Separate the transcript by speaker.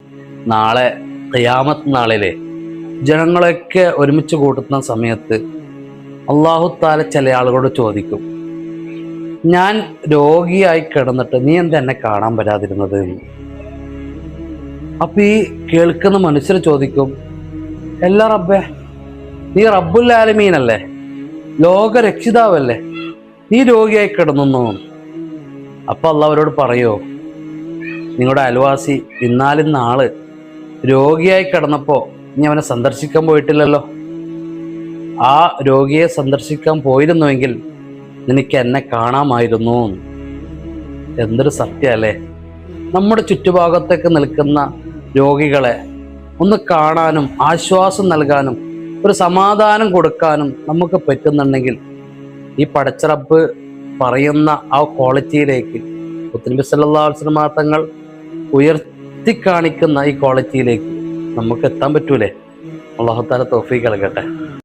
Speaker 1: നാളെ ഖിയാമത്ത് നാളിലെ ജനങ്ങളൊക്കെ ഒരുമിച്ച് കൂട്ടുന്ന സമയത്ത് അല്ലാഹു തആല ചില ആളുകളോട് ചോദിക്കും, ഞാൻ രോഗിയായി കിടന്നിട്ട് നീ എന്താ എന്നെ കാണാൻ വരാതിരുന്നത് എന്ന്. അപ്പൊ ഈ കേൾക്കുന്ന മനുഷ്യർ ചോദിക്കും, എല്ലാ റബ്ബേ, നീ റബ്ബുൽ ആലമീനല്ലേ, ലോകരക്ഷിതാവല്ലേ, നീ രോഗിയായി കിടന്നു. അപ്പൊ അള്ളാഹ് അവരോട് പറയോ, നിങ്ങളുടെ അയൽവാസി ഇന്നാളിന്നാള് രോഗിയായി കിടന്നപ്പോ നീ അവനെ സന്ദർശിക്കാൻ പോയിട്ടില്ലല്ലോ. ആ രോഗിയെ സന്ദർശിക്കാൻ പോയിരുന്നുവെങ്കിൽ നിനക്ക് എന്നെ കാണാമായിരുന്നു. എന്തൊരു സത്യമല്ലേ. നമ്മുടെ ചുറ്റുഭാഗത്തേക്ക് നിൽക്കുന്ന രോഗികളെ ഒന്ന് കാണാനും ആശ്വാസം നൽകാനും ഒരു സമാധാനം കൊടുക്കാനും നമുക്ക് പറ്റുന്നുണ്ടെങ്കിൽ ഈ പടച്ചറബ് പറയുന്ന ആ ക്വാളിറ്റിയിലേക്ക് നബി സല്ലല്ലാഹു അലൈഹി വസല്ലം തങ്ങൾ ഉയർത്തി കാണിക്കുന്ന ഈ ക്വാളിറ്റിയിലേക്ക് നമുക്ക് എത്താൻ പറ്റൂലേ? അല്ലാഹു തആല തൗഫീഖ് നൽകട്ടെ.